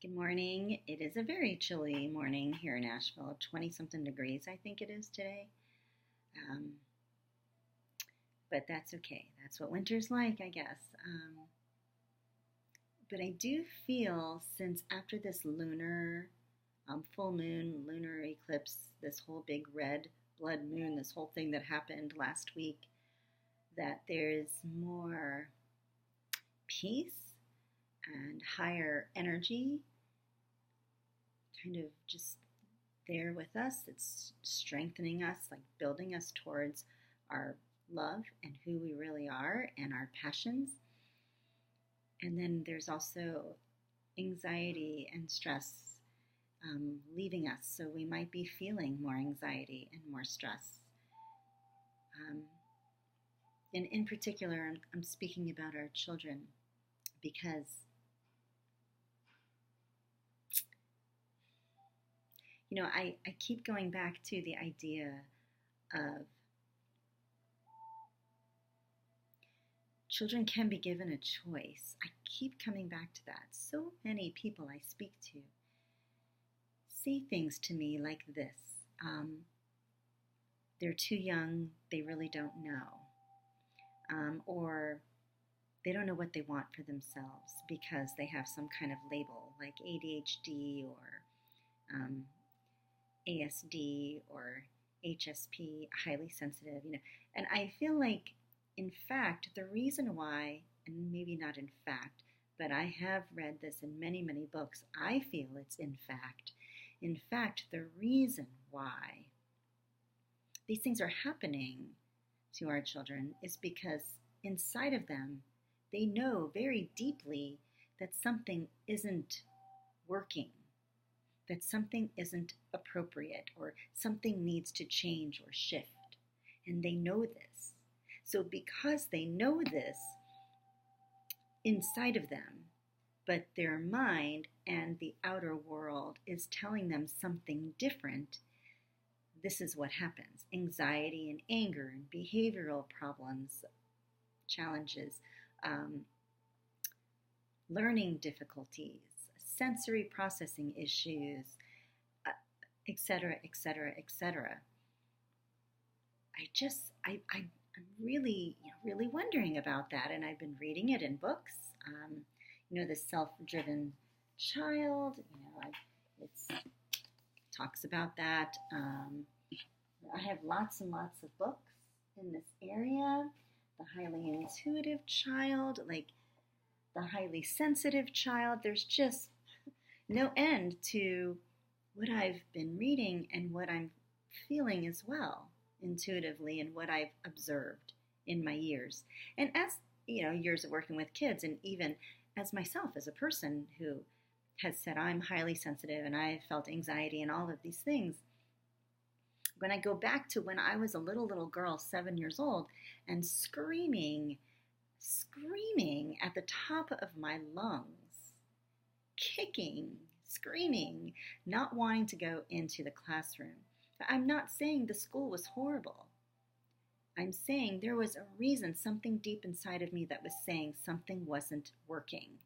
Good morning. It is a very chilly morning here in Nashville, 20 something degrees, I think it is today. Um, but that's okay. That's what winter's like, I guess. But I do feel since after this lunar full moon, lunar eclipse, this whole big red blood moon, this whole thing that happened last week, that there's more peace and higher energy kind of just there with us. It's strengthening us, like building us towards our love and who we really are and our passions. And then there's also anxiety and stress leaving us. So we might be feeling more anxiety and more stress. Um, and in particular, I'm speaking about our children because I keep going back to the idea of children can be given a choice. I keep coming back to that. So many people I speak to say things to me like this. They're too young, they really don't know. Or they don't know what they want for themselves because they have some kind of label like ADHD or ASD or HSP, highly sensitive. And I feel like, in fact, the reason why, and maybe not in fact, but I have read this in many, many books, I feel it's in fact, the reason why these things are happening to our children is because inside of them, they know very deeply that something isn't working, that something isn't appropriate, or something needs to change or shift. And they know this. So, because they know this inside of them, but their mind and the outer world is telling them something different, this is what happens. Anxiety and anger and behavioral problems, challenges, learning difficulties, sensory processing issues, etc., etc., etc. I'm really, really wondering about that, and I've been reading it in books. The self-driven child. It talks about that. I have lots and lots of books in this area. The highly intuitive child, like the highly sensitive child. There's just no end to what I've been reading and what I'm feeling as well intuitively and what I've observed in my years. And as years of working with kids, and even as myself as a person who has said I'm highly sensitive and I've felt anxiety and all of these things, when I go back to when I was a little girl, 7 years old, and screaming at the top of my lungs, kicking, screaming, not wanting to go into the classroom. I'm not saying the school was horrible. I'm saying there was a reason, something deep inside of me that was saying something wasn't working,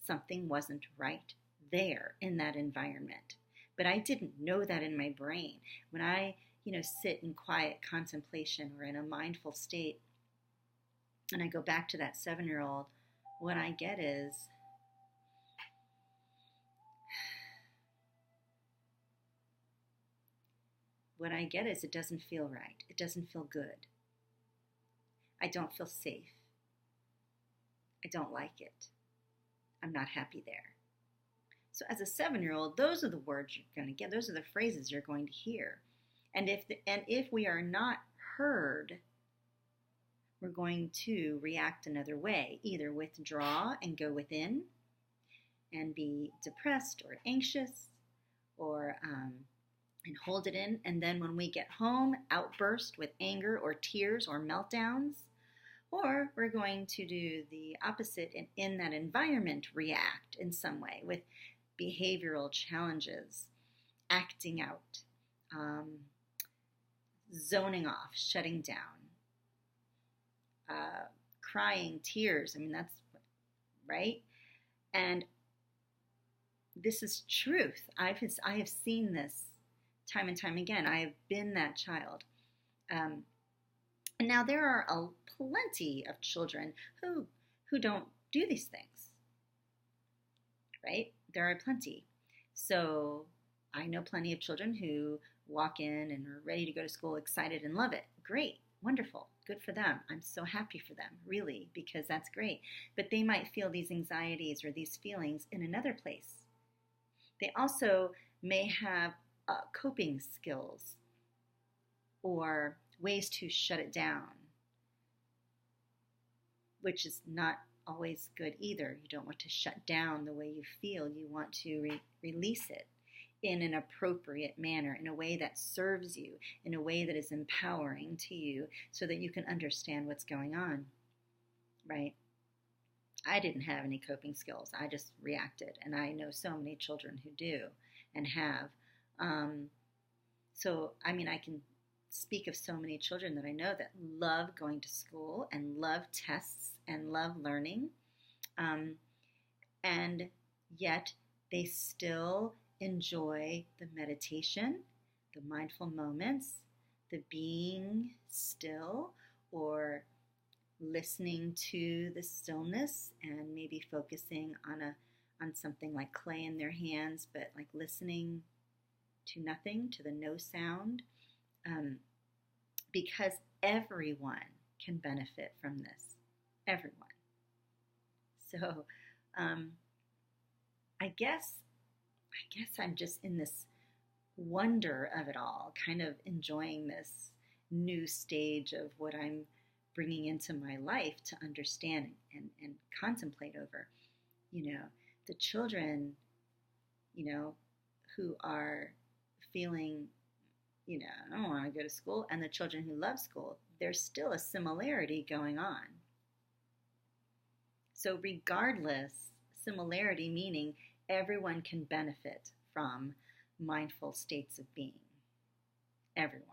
something wasn't right there in that environment. But I didn't know that in my brain. When I, sit in quiet contemplation or in a mindful state, and I go back to that 7-year-old, what I get is, it doesn't feel right. It doesn't feel good. I don't feel safe. I don't like it. I'm not happy there. So as a 7-year-old, those are the words you're going to get. Those are the phrases you're going to hear. And if we are not heard, we're going to react another way. Either withdraw and go within and be depressed or anxious, or and hold it in, and then when we get home, outburst with anger or tears or meltdowns. Or we're going to do the opposite and in that environment react in some way with behavioral challenges, acting out, zoning off, shutting down, crying, tears. That's right. And this is truth. I have seen this time and time again. I have been that child. Um, and now there are plenty of children who don't do these things, right? There are plenty. So I know plenty of children who walk in and are ready to go to school, excited and love it. Great, wonderful, good for them. I'm so happy for them, really, because that's great. But they might feel these anxieties or these feelings in another place. They also may have coping skills or ways to shut it down, which is not always good either. You don't want to shut down the way you feel. You want to release it in an appropriate manner, in a way that serves you, in a way that is empowering to you so that you can understand what's going on, right? I didn't have any coping skills. I just reacted, and I know so many children who do and have. So, I mean, I can speak of so many children that I know that love going to school and love tests and love learning, and yet they still enjoy the meditation, the mindful moments, the being still, or listening to the stillness and maybe focusing on something like clay in their hands, but like listening to nothing, to the no sound, because everyone can benefit from this. Everyone. So I guess I'm just in this wonder of it all, kind of enjoying this new stage of what I'm bringing into my life to understand and contemplate over. You know, the children, you know, who are feeling, you know, I don't want to go to school, and the children who love school, there's still a similarity going on. So regardless, similarity meaning everyone can benefit from mindful states of being. Everyone.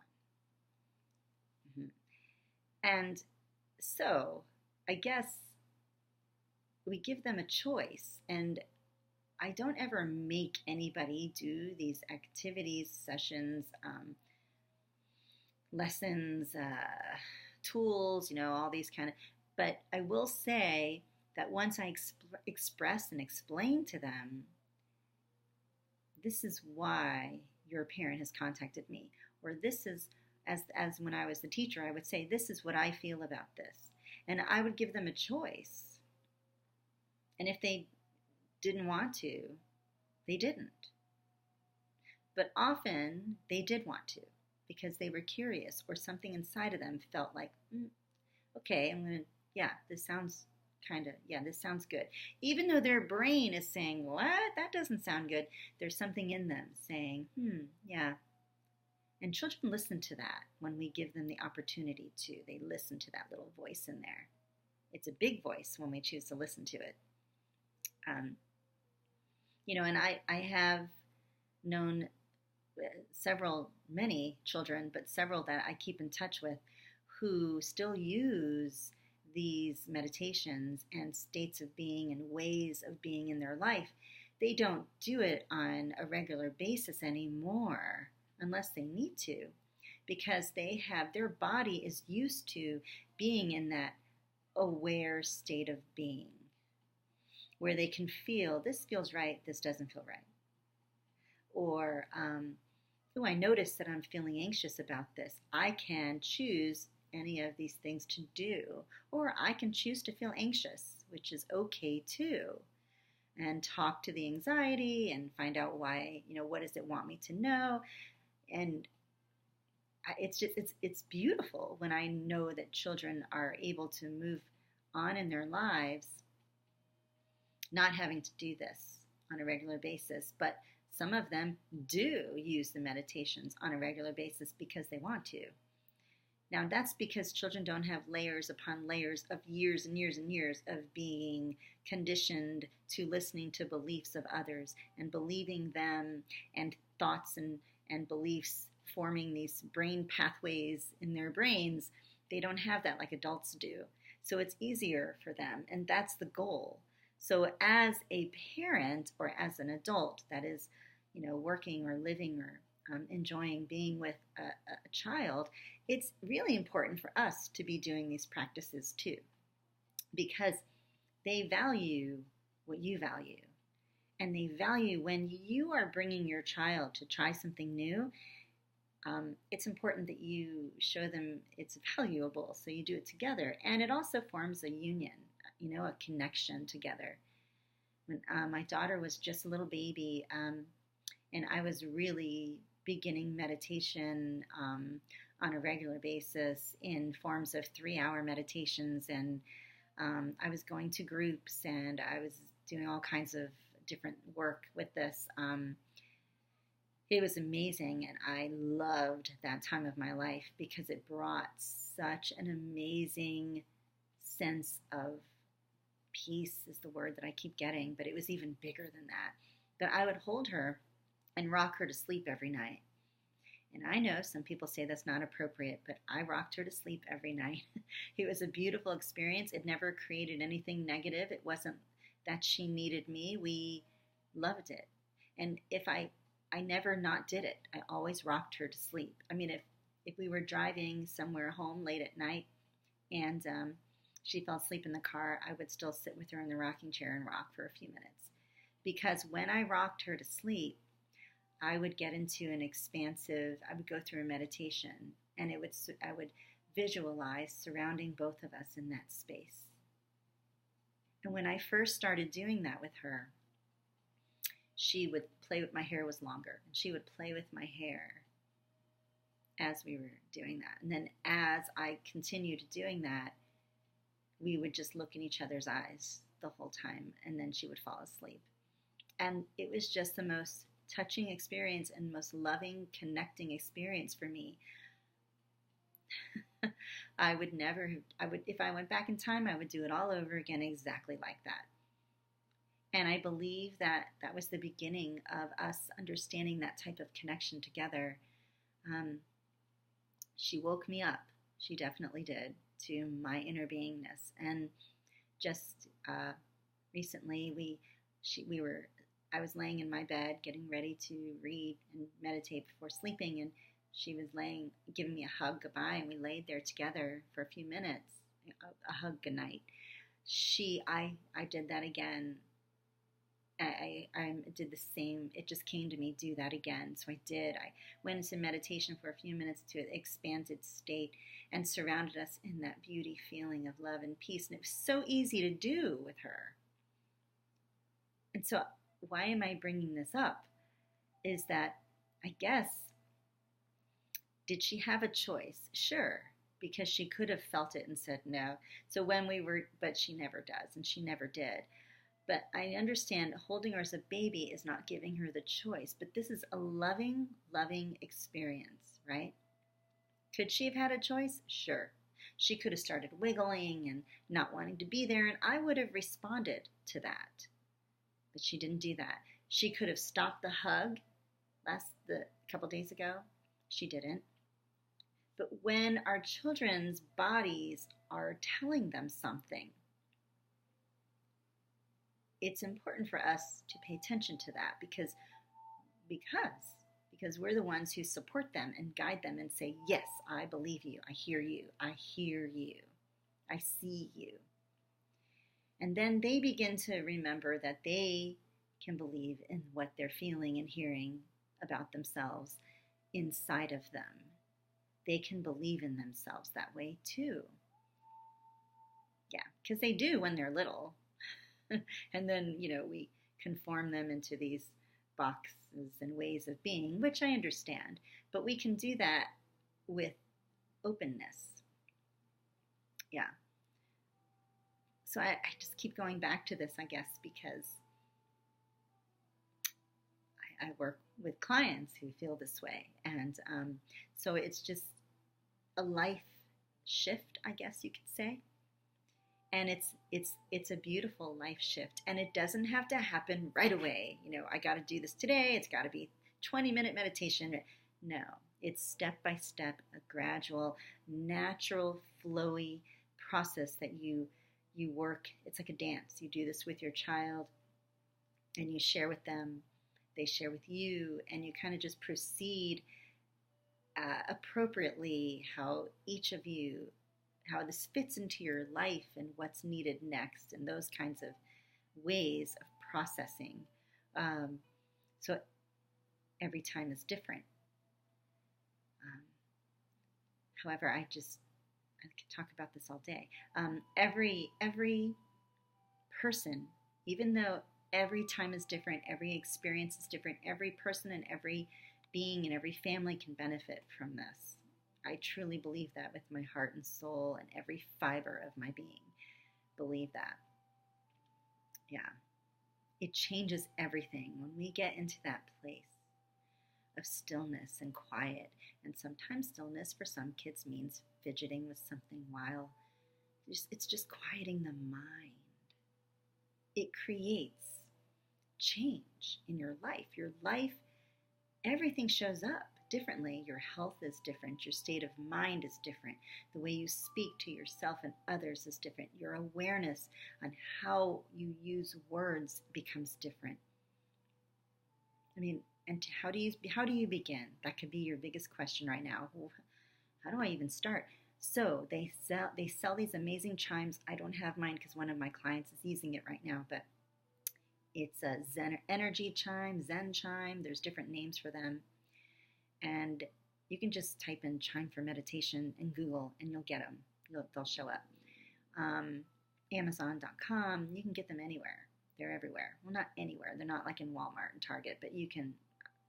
Mm-hmm. And so I guess we give them a choice, and I don't ever make anybody do these activities, sessions, lessons, tools, you know, all these kind of, but I will say that once I express and explain to them, this is why your parent has contacted me, or this is, as when I was the teacher, I would say, this is what I feel about this. And I would give them a choice. And if they didn't want to, they didn't. But often they did want to, because they were curious, or something inside of them felt like, okay, I'm going to, yeah, this sounds this sounds good. Even though their brain is saying, what? That doesn't sound good. There's something in them saying, yeah. And children listen to that when we give them the opportunity to. They listen to that little voice in there. It's a big voice when we choose to listen to it. You know, and I have known many children, but several that I keep in touch with who still use these meditations and states of being and ways of being in their life. They don't do it on a regular basis anymore unless they need to, because their body is used to being in that aware state of being where they can feel, this feels right, this doesn't feel right. Or, I notice that I'm feeling anxious about this. I can choose any of these things to do, or I can choose to feel anxious, which is okay too, and talk to the anxiety and find out why, you know, what does it want me to know. And it's beautiful when I know that children are able to move on in their lives, not having to do this on a regular basis. But some of them do use the meditations on a regular basis because they want to. Now, that's because children don't have layers upon layers of years and years and years of being conditioned to listening to beliefs of others and believing them, and thoughts and beliefs forming these brain pathways in their brains. They don't have that like adults do. So it's easier for them, and that's the goal. So as a parent or as an adult that is, working or living or enjoying being with a child, it's really important for us to be doing these practices too, because they value what you value. And they value when you are bringing your child to try something new. It's important that you show them it's valuable, so you do it together. And it also forms a union, a connection together. When my daughter was just a little baby, and I was really beginning meditation on a regular basis in forms of 3-hour meditations, and I was going to groups, and I was doing all kinds of different work with this. It was amazing, and I loved that time of my life because it brought such an amazing sense of peace is the word that I keep getting, but it was even bigger than that. That I would hold her and rock her to sleep every night. And I know some people say that's not appropriate, but I rocked her to sleep every night. It was a beautiful experience. It never created anything negative. It wasn't that she needed me. We loved it. And if I never not did it. I always rocked her to sleep. I mean, if we were driving somewhere home late at night and she fell asleep in the car, I would still sit with her in the rocking chair and rock for a few minutes. Because when I rocked her to sleep, I would get into I would go through a meditation, and I would visualize surrounding both of us in that space. And when I first started doing that with her, she would play with, my hair was longer, and she would play with my hair as we were doing that. And then as I continued doing that, we would just look in each other's eyes the whole time, and then she would fall asleep. And it was just the most touching experience and most loving, connecting experience for me. If I went back in time, I would do it all over again exactly like that. And I believe that that was the beginning of us understanding that type of connection together. She woke me up. She definitely did, to my inner beingness. And just recently, I was laying in my bed getting ready to read and meditate before sleeping, and she was giving me a hug goodbye, and we laid there together for a few minutes, a hug goodnight. I did that again. I did the same. It just came to me, do that again. So I did. I went into meditation for a few minutes to an expanded state and surrounded us in that beauty feeling of love and peace. And it was so easy to do with her. And so why am I bringing this up? Is that, I guess, did she have a choice? Sure, because she could have felt it and said no. So but she never does, and she never did. But I understand holding her as a baby is not giving her the choice, but this is a loving, loving experience, right? Could she have had a choice? Sure. She could have started wiggling and not wanting to be there, and I would have responded to that. But she didn't do that. She could have stopped the hug a couple days ago. She didn't. But when our children's bodies are telling them something, it's important for us to pay attention to that because we're the ones who support them and guide them and say, yes, I believe you. I hear you. I hear you. I see you. And then they begin to remember that they can believe in what they're feeling and hearing about themselves inside of them. They can believe in themselves that way too. Yeah, because they do when they're little. And then, we conform them into these boxes and ways of being, which I understand. But we can do that with openness. Yeah. So I just keep going back to this, I guess, because I work with clients who feel this way. And so it's just a life shift, I guess you could say. And it's a beautiful life shift, and it doesn't have to happen right away. I got to do this today. It's got to be 20-minute meditation. No, it's step by step, a gradual, natural, flowy process that you You work, it's like a dance. You do this with your child and you share with them, they share with you, and you kind of just proceed appropriately how each of you, how this fits into your life and what's needed next, and those kinds of ways of processing. So every time is different. Um, However, I could talk about this all day. Every person, even though every time is different, every experience is different, every person and every being and every family can benefit from this. I truly believe that with my heart and soul and every fiber of my being. Believe that. Yeah. It changes everything when we get into that place of stillness and quiet. And sometimes stillness for some kids means fidgeting with something while it's just quieting the mind. It creates change in your life. Your life, everything shows up differently. Your health is different. Your state of mind is different. The way you speak to yourself and others is different. Your awareness on how you use words becomes different. I mean, and how do you begin? That could be your biggest question right now. How do I even start? So they sell these amazing chimes. I don't have mine because one of my clients is using it right now, but it's a Zen energy chime, Zen chime. There's different names for them. And you can just type in chime for meditation in Google and you'll get them. They'll show up. Amazon.com, you can get them anywhere. They're everywhere. Well, not anywhere. They're not like in Walmart and Target, but you can,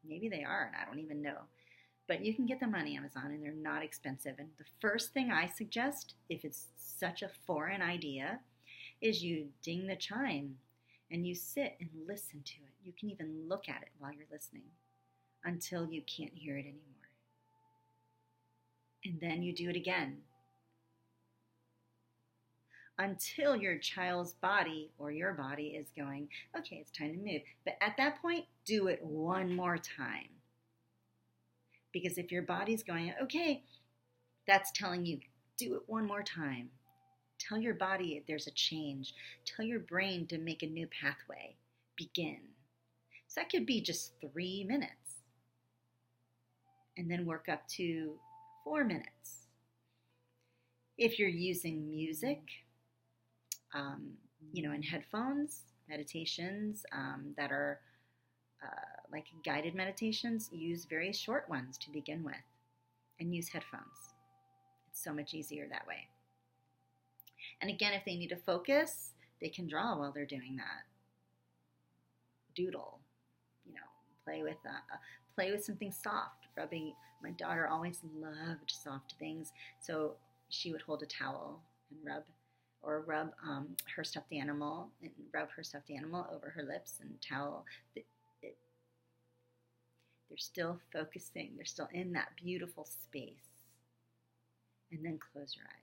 maybe they are, and I don't even know. But you can get them on Amazon, and they're not expensive. And the first thing I suggest, if it's such a foreign idea, is you ding the chime, and you sit and listen to it. You can even look at it while you're listening until you can't hear it anymore. And then you do it again until your child's body or your body is going, okay, it's time to move. But at that point, do it one more time. Because if your body's going, okay, that's telling you, do it one more time. Tell your body there's a change. Tell your brain to make a new pathway. Begin. So that could be just 3 minutes. And then work up to 4 minutes. If you're using music, in headphones, meditations that are like guided meditations, use very short ones to begin with and use headphones. It's so much easier that way. And again, if they need to focus, they can draw while they're doing that. Doodle, play with something soft, rubbing. My daughter always loved soft things, so she would hold a towel and rub her stuffed animal and rub her stuffed animal over her lips and towel. They're still focusing. They're still in that beautiful space. And then close your eyes.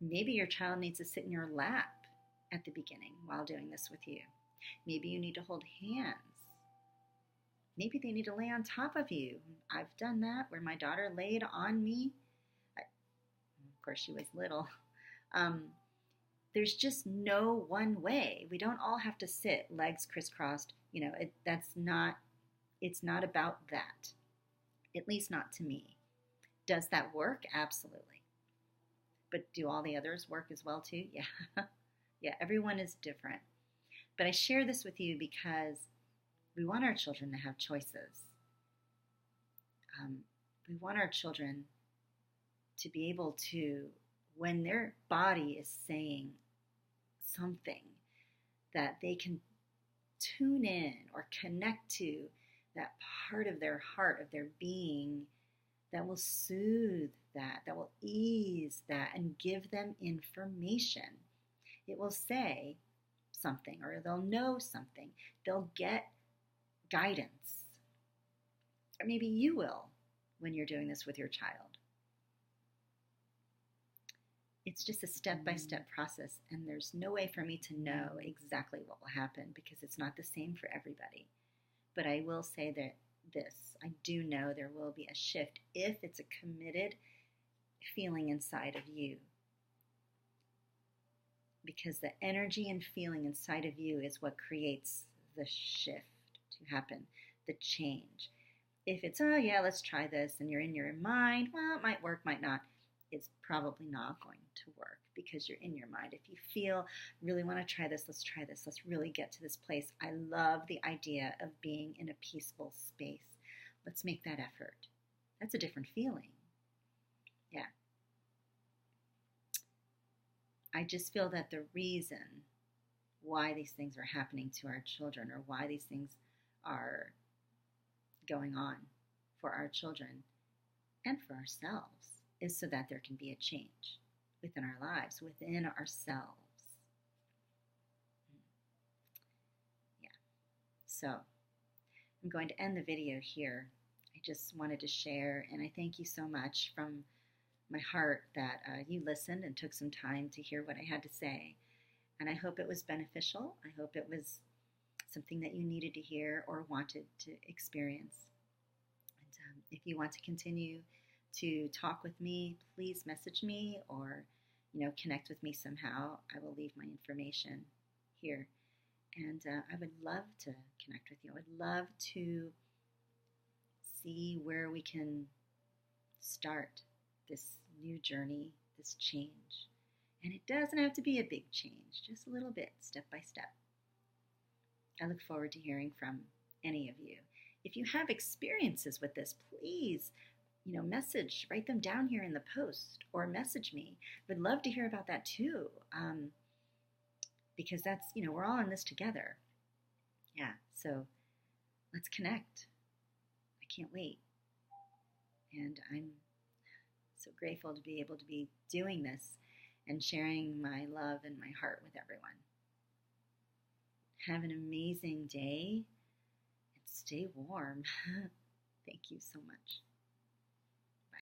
Maybe your child needs to sit in your lap at the beginning while doing this with you. Maybe you need to hold hands. Maybe they need to lay on top of you. I've done that where my daughter laid on me. Of course, she was little. There's just no one way. We don't all have to sit legs crisscrossed. It's not about that. At least not to me. Does that work? Absolutely. But do all the others work as well too? Yeah. Yeah, everyone is different. But I share this with you because we want our children to have choices. We want our children to be able to, when their body is saying something, that they can tune in or connect to that part of their heart, of their being, that will soothe that will ease that and give them information. It will say something, or they'll know something. They'll get guidance. Or maybe you will when you're doing this with your child. It's just a step-by-step process, and there's no way for me to know exactly what will happen because it's not the same for everybody. But I will say that I do know there will be a shift if it's a committed feeling inside of you. because the energy and feeling inside of you is what creates the shift to happen, the change. If it's, oh yeah, let's try this, and you're in your mind, well, it might work, might not, it's probably not going to work because you're in your mind. If you feel, really want to try this, let's really get to this place. I love the idea of being in a peaceful space. Let's make that effort. That's a different feeling. Yeah. I just feel that the reason why these things are happening to our children, or why these things are going on for our children and for ourselves, is so that there can be a change within our lives, within ourselves. Yeah. So I'm going to end the video here. I just wanted to share, and I thank you so much from my heart that you listened and took some time to hear what I had to say. And I hope it was beneficial. I hope it was something that you needed to hear or wanted to experience. And if you want to continue to talk with me, please message me, or connect with me somehow. I will leave my information here. And I would love to connect with you. I would love to see where we can start this new journey, this change. And it doesn't have to be a big change, just a little bit, step by step. I look forward to hearing from any of you. If you have experiences with this, please, message, write them down here in the post, or message me. Would love to hear about that too, because that's, we're all in this together. Yeah, so let's connect. I can't wait. And I'm so grateful to be able to be doing this and sharing my love and my heart with everyone. Have an amazing day and stay warm. Thank you so much.